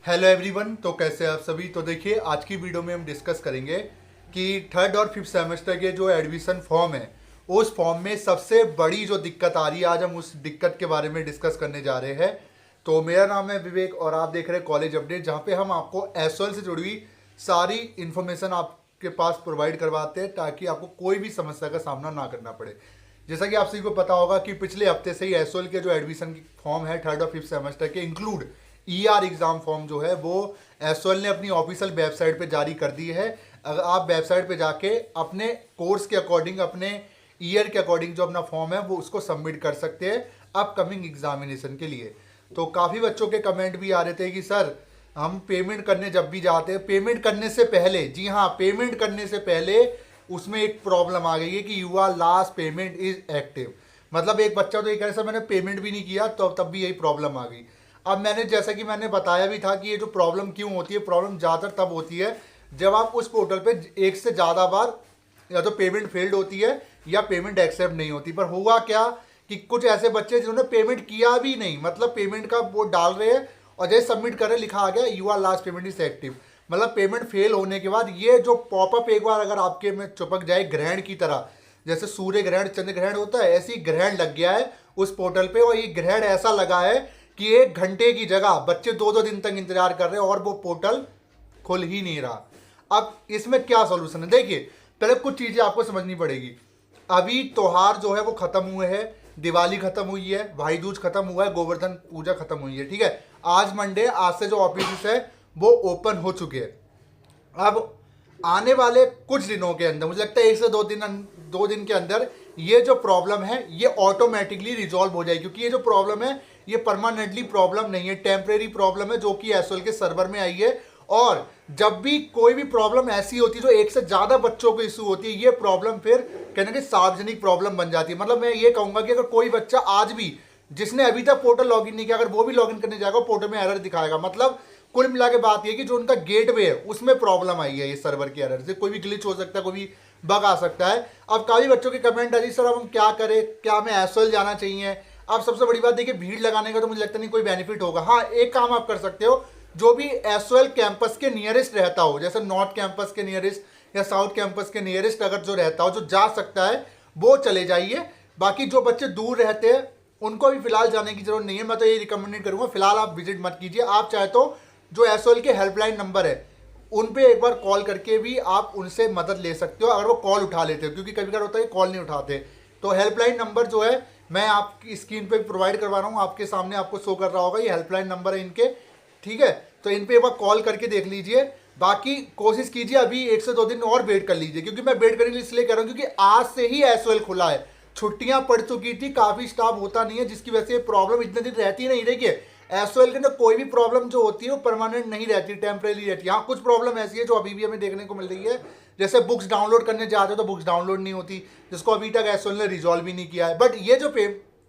Hello everyone. तो कैसे आप सभी। तो देखिए आज की वीडियो में हम डिस्कस करेंगे कि थर्ड और फिफ्थ सेमेस्टर के जो एडमिशन फॉर्म है उस फॉर्म में सबसे बड़ी जो दिक्कत आ रही है, आज हम उस दिक्कत के बारे में डिस्कस करने जा रहे हैं। तो मेरा नाम है विवेक और आप देख रहे हैं कॉलेज अपडेट, जहाँ पे हम आपको एसओएल से जुड़ी हुई सारी इन्फॉर्मेशन आपके पास प्रोवाइड करवाते हैं ताकि आपको कोई भी समस्या का सामना ना करना पड़े। जैसा कि आप सभी को पता होगा कि पिछले हफ्ते से ही एसओएल के जो एडमिशन की फॉर्म है थर्ड और फिफ्थ सेमेस्टर के इंक्लूड ईआर एग्जाम फॉर्म जो है वो एसओएल ने अपनी ऑफिशियल वेबसाइट पे जारी कर दी है। अगर आप वेबसाइट पे जाके अपने कोर्स के अकॉर्डिंग, अपने ईयर के अकॉर्डिंग जो अपना फॉर्म है वो उसको सबमिट कर सकते हैं अपकमिंग एग्जामिनेशन के लिए। तो काफ़ी बच्चों के कमेंट भी आ रहे थे कि सर हम पेमेंट करने जब भी जाते हैं, पेमेंट करने से पहले, जी हाँ पेमेंट करने से पहले उसमें एक प्रॉब्लम आ गई है कि your last payment is active. मतलब एक बच्चा तो ये कह रहा है सर मैंने पेमेंट भी नहीं किया, तो तब भी यही प्रॉब्लम आ गई। अब मैंने जैसा कि मैंने बताया भी था कि ये जो प्रॉब्लम क्यों होती है, प्रॉब्लम ज़्यादातर तब होती है जब आप उस पोर्टल पे एक से ज़्यादा बार या तो पेमेंट फेल्ड होती है या पेमेंट एक्सेप्ट नहीं होती। पर हुआ क्या कि कुछ ऐसे बच्चे जिन्होंने पेमेंट किया भी नहीं, मतलब पेमेंट का वो डाल रहे हैं और जैसे सबमिट कर रहे लिखा आ गया you are last payment is active. मतलब पेमेंट फेल होने के बाद ये जो पॉपअप एक बार अगर आपके में चिपक जाए ग्रहण की तरह, जैसे सूर्य ग्रहण चंद्र ग्रहण होता है, ऐसी ग्रहण लग गया है उस पोर्टल पे। और ये ग्रहण ऐसा लगा है कि 1 घंटे की जगह बच्चे 2-2 दिन तक इंतजार कर रहे हैं और वो पोर्टल खुल ही नहीं रहा। अब इसमें क्या सोल्यूशन है, देखिए पहले कुछ चीजें आपको समझनी पड़ेगी। अभी त्योहार जो है वो खत्म हुए हैं, दिवाली खत्म हुई है, भाई दूज खत्म हुआ है, गोवर्धन पूजा खत्म हुई है, ठीक है। आज मंडे, आज से जो ऑफिस है वो ओपन हो चुके हैं। अब आने वाले कुछ दिनों के अंदर, मुझे लगता है 1 से 2 दिन के अंदर ये जो प्रॉब्लम है ये ऑटोमेटिकली रिजॉल्व हो जाएगी, क्योंकि ये जो प्रॉब्लम है ये परमानेंटली प्रॉब्लम नहीं है, टेम्परेरी प्रॉब्लम है जो कि एसओएल के सर्वर में आई है। और जब भी कोई भी प्रॉब्लम ऐसी होती है जो एक से ज़्यादा बच्चों को इशू होती है, ये प्रॉब्लम फिर कहने की सार्वजनिक प्रॉब्लम बन जाती है। मतलब मैं ये कहूँगा कि अगर कोई बच्चा आज भी जिसने अभी तक पोर्टल लॉगिन नहीं किया, अगर वो भी लॉगिन करने जाएगा पोर्टल में एरर दिखाएगा। मतलब कुल मिला के बात ये कि जो उनका गेटवे है उसमें प्रॉब्लम आई है, ये सर्वर की एरर से कोई भी ग्लिच हो सकता है, कोई भी बग आ सकता है। अब काफ़ी बच्चों के कमेंट है जी सर अब हम क्या करें, क्या हमें एसओएल जाना चाहिए। अब सबसे बड़ी बात देखिए, भीड़ लगाने का तो मुझे लगता नहीं कोई बेनिफिट होगा। हाँ एक काम आप कर सकते हो, जो भी एसओएल कैंपस के नियरेस्ट रहता हो, जैसे नॉर्थ कैंपस के नियरेस्ट या साउथ कैंपस के नियरेस्ट अगर जो रहता हो, जो जा सकता है वो चले जाइए। बाकी जो बच्चे दूर रहते हैं उनको भी फिलहाल जाने की जरूरत नहीं है। मैं तो ये रिकमेंडेड करूंगा फिलहाल आप विजिट मत कीजिए। आप चाहे तो जो एसओएल के हेल्पलाइन नंबर है उन पे एक बार कॉल करके भी आप उनसे मदद ले सकते हो, अगर वो कॉल उठा लेते हो, क्योंकि कभी कभी होता है कॉल नहीं उठाते। तो हेल्पलाइन नंबर जो है मैं आपकी स्क्रीन पे प्रोवाइड करवा रहा हूँ, आपके सामने आपको शो कर रहा होगा, ये हेल्पलाइन नंबर है इनके, ठीक है। तो इन पे एक बार कॉल करके देख लीजिए। बाकी कोशिश कीजिए अभी 1 से 2 दिन और वेट कर लीजिए, क्योंकि मैं वेट करने के लिए इसलिए कह रहा हूँ क्योंकि आज से ही एसओएल खुला है, छुट्टियां पड़ चुकी थी, काफी स्टाफ होता नहीं है, जिसकी वजह से प्रॉब्लम इतने दिन रहती नहीं। देखिए एसओएल के अंदर कोई भी प्रॉब्लम जो होती है वो परमानेंट नहीं रहती, टेम्परेरी रहती है। हाँ कुछ प्रॉब्लम ऐसी है जो अभी भी हमें देखने को मिल रही है, जैसे बुक्स डाउनलोड करने जाते हो तो बुक्स डाउनलोड नहीं होती, जिसको अभी तक एसओएल ने रिजॉल्व भी नहीं किया है। बट ये जो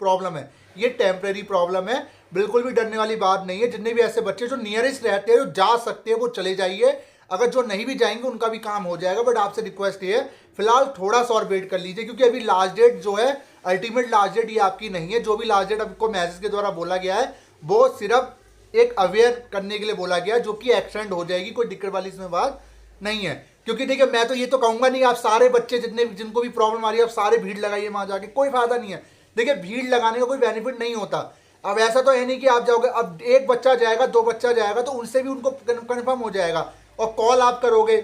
प्रॉब्लम है ये टेम्परेरी प्रॉब्लम है, बिल्कुल भी डरने वाली बात नहीं है। जितने भी ऐसे बच्चे जो नियरेस्ट रहते हैं, जो जा सकते हैं वो चले जाइए, अगर जो नहीं भी जाएंगे उनका भी काम हो जाएगा। बट आपसे रिक्वेस्ट ये है फिलहाल थोड़ा सा और वेट कर लीजिए, क्योंकि अभी लास्ट डेट जो है अल्टीमेट लास्ट डेट ये आपकी नहीं है। जो भी लास्ट डेट आपको मैसेज के द्वारा बोला गया है वो सिर्फ एक अवेयर करने के लिए बोला गया, जो कि एक्सटेंड हो जाएगी, कोई दिक्कत वाली इसमें बात नहीं है। क्योंकि देखिए मैं तो ये तो कहूंगा नहीं आप सारे बच्चे जितने जिनको भी प्रॉब्लम आ रही है आप सारे भीड़ लगाइए वहां जाके, कोई फायदा नहीं है। देखिए भीड़ लगाने का कोई बेनिफिट नहीं होता। अब ऐसा तो है नहीं कि आप जाओगे, अब एक बच्चा जाएगा 2 बच्चा जाएगा तो उनसे भी उनको कन्फर्म हो जाएगा, और कॉल आप करोगे,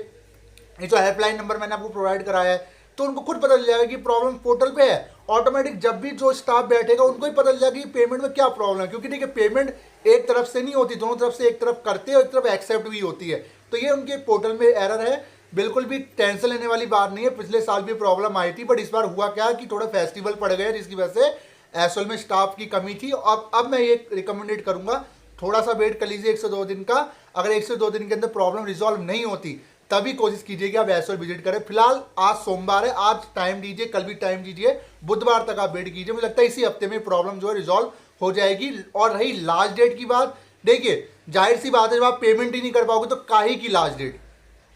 ये जो हेल्पलाइन नंबर मैंने आपको प्रोवाइड कराया है, तो उनको खुद पता चल जाएगा कि प्रॉब्लम पोर्टल पे है। ऑटोमेटिक जब भी जो स्टाफ बैठेगा उनको ही पता चल जाएगा कि पेमेंट में क्या प्रॉब्लम है, क्योंकि देखिए पेमेंट एक तरफ से नहीं होती, दोनों तरफ से, एक तरफ करते हैं और एक तरफ एक्सेप्ट भी होती है। तो ये उनके पोर्टल में एरर है, बिल्कुल भी टेंशन लेने वाली बात नहीं है। पिछले साल भी प्रॉब्लम आई थी, बट इस बार हुआ क्या कि थोड़ा फेस्टिवल पड़ गया जिसकी वजह से एसओएल में स्टाफ की कमी थी। अब मैं ये रिकमेंडेड करूंगा थोड़ा सा वेट कर लीजिए 1 से 2 दिन का। अगर 1 से 2 दिन के अंदर प्रॉब्लम रिजॉल्व नहीं होती तभी कोशिश कीजिए कि आप एसओएल विजिट करें। फिलहाल आज सोमवार है, आज टाइम दीजिए, कल भी टाइम दीजिए, बुधवार तक आप वेट कीजिए। मुझे लगता है इसी हफ्ते में प्रॉब्लम जो है रिजॉल्व हो जाएगी। और रही लास्ट डेट की बात, देखिए जाहिर सी बात है जब आप पेमेंट ही नहीं कर पाओगे तो काहे की लास्ट डेट,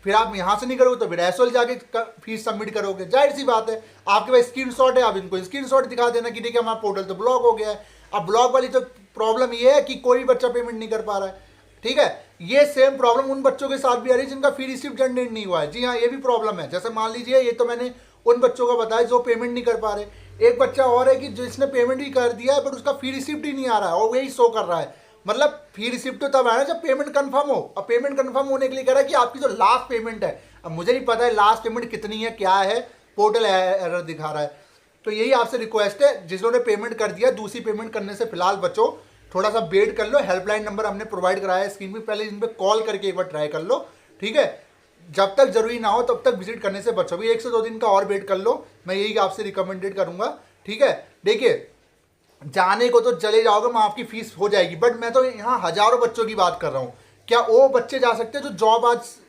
फिर आप यहां से नहीं करोगे तो फिर एसओएल जाके फीस सबमिट करोगे, जाहिर सी बात है। आपके पास स्क्रीनशॉट है, आप इनको स्क्रीनशॉट दिखा देना कि देखिए हमारा पोर्टल तो ब्लॉक हो गया है। अब ब्लॉक वाली तो प्रॉब्लम ये है कि कोई भी बच्चा पेमेंट नहीं कर पा रहा है। ठीक है। ये सेम प्रॉब्लम उन बच्चों के साथ भी आ रही है जिनका फी रिसिप्ट जनरेट नहीं हुआ है। जी हाँ, ये भी प्रॉब्लम है। जैसे मान लीजिए, ये तो मैंने उन बच्चों का बताया जो पेमेंट नहीं कर पा रहे। एक बच्चा और है कि जिसने पेमेंट भी कर दिया है बट उसका फी रिसिप्ट ही नहीं आ रहा है और वही शो कर रहा है। मतलब फी रिसिप्ट तो तब आया जब पेमेंट कंफर्म हो। अब पेमेंट कंफर्म होने के लिए कह रहा है कि आपकी जो लास्ट पेमेंट है, अब मुझे नहीं पता है लास्ट पेमेंट कितनी है, क्या है, पोर्टल एरर दिखा रहा है। तो यही आपसे रिक्वेस्ट है, जिन्होंने पेमेंट कर दिया, दूसरी पेमेंट करने से फिलहाल बचो, थोड़ा सा वेट कर लो। हेल्पलाइन नंबर हमने प्रोवाइड कराया है स्क्रीन पे, पहले इन पे कॉल करके एक बार ट्राई कर लो, ठीक है। जब तक जरूरी ना हो तब तक विजिट करने से बचो भी। 1 से 2 दिन का और वेट कर लो, मैं यही आपसे रिकमेंडेड करूंगा, ठीक है। देखिए, जाने को तो चले जाओगे, मैं आपकी फीस हो जाएगी, बट मैं तो यहाँ हजारों बच्चों की बात कर रहा हूँ। क्या वो बच्चे जा सकते हैं जो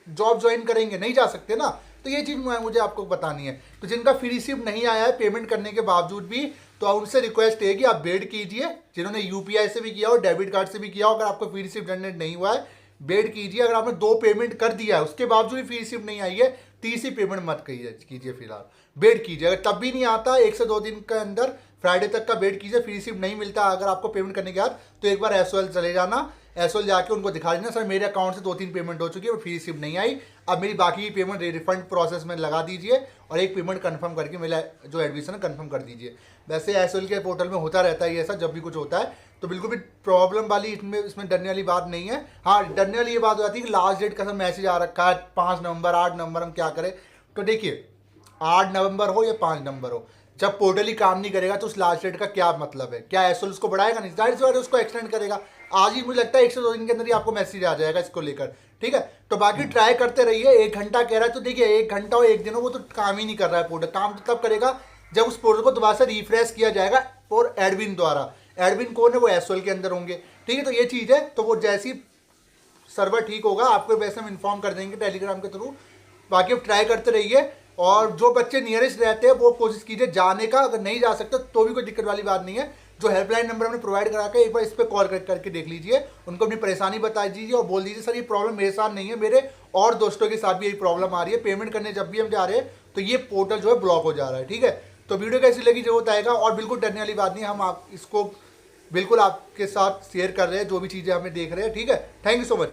जॉब ज्वाइन करेंगे? नहीं जा सकते ना। तो ये चीज़ मुझे आपको बतानी है। तो जिनका फी रिसीव नहीं आया है पेमेंट करने के बावजूद भी, तो उनसे रिक्वेस्ट है कि आप वेट कीजिए। जिन्होंने यूपीआई से भी किया हो, डेबिट कार्ड से भी किया हो, अगर आपको फी रिसीव जनरेट नहीं हुआ है, वेट कीजिए। अगर आपने 2 पेमेंट कर दिया है उसके बावजूद भी फी रिसीव नहीं आई है, तीसरी पेमेंट मत कीजिए, फिलहाल वेट कीजिए। अगर तब भी नहीं आता, 1 से 2 दिन के अंदर, फ्राइडे तक का वेट कीजिए। फी रिसीव नहीं मिलता अगर आपको पेमेंट करने के बाद, तो एक बार एसओएल चले जाना। एसओएल जाके उनको दिखा देना, सर मेरे अकाउंट से 2-3 पेमेंट हो चुकी है, फी रिसीव नहीं आई, अब मेरी बाकी की पेमेंट रिफंड प्रोसेस में लगा दीजिए और एक पेमेंट कंफर्म करके मेरा जो एडमिशन है कंफर्म कर दीजिए। वैसे एसओएल के पोर्टल में होता रहता है ये ऐसा, जब भी कुछ होता है, तो बिल्कुल भी प्रॉब्लम वाली इसमें डरने वाली बात नहीं है। हाँ, डरने वाली ये बात हो जाती है कि लास्ट डेट का सब मैसेज आ रखा है 5 नवंबर, 8 नवंबर, हम क्या करें। तो देखिए, 8 नवंबर हो या 5 नवंबर हो, जब पोर्टल ही काम नहीं करेगा तो उस लास्ट डेट का क्या मतलब है? क्या एसओएल उसको बढ़ाएगा? नहीं, जाहिर सी बात है उसको एक्सटेंड करेगा। आज ही मुझे लगता है 1 से 2 दिन के अंदर ही आपको मैसेज आ जाएगा इसको लेकर, ठीक है। तो बाकी ट्राई करते रहिए। 1 घंटा कह रहा है तो देखिए, 1 घंटा और 1 दिन हो, वो तो काम ही नहीं कर रहा है पोर्टल। काम तो तब करेगा जब उस पोर्टल को दोबारा से रिफ्रेश किया जाएगा और एडमिन द्वारा। एडमिन कौन है? वो एसओएल के अंदर होंगे, ठीक है। तो ये चीज़ है, तो वो जैसी सर्वर ठीक होगा आपको वैसे हम इन्फॉर्म कर देंगे टेलीग्राम के थ्रू। बाकी आप ट्राई करते रहिए, और जो बच्चे नियरेस्ट रहते हैं वो कोशिश कीजिए जाने का। अगर नहीं जा सकते तो भी कोई दिक्कत वाली बात नहीं है। जो हेल्पलाइन नंबर हमने प्रोवाइड करा के, एक बार इस पर कॉल करके देख लीजिए, उनको अपनी परेशानी बता दीजिए और बोल दीजिए, सर ये प्रॉब्लम मेरे साथ नहीं है, मेरे और दोस्तों के साथ भी यही प्रॉब्लम आ रही है। पेमेंट करने जब भी हम जा रहे हैं तो ये पोर्टल जो है ब्लॉक हो जा रहा है, ठीक है। तो वीडियो कैसी लगी जरूर बताएगा, और बिल्कुल डरने वाली बात नहीं है, हम आप इसको बिल्कुल आपके साथ शेयर कर रहे हैं जो भी चीज़ें हमें देख रहे हैं, ठीक है। Thank you so much.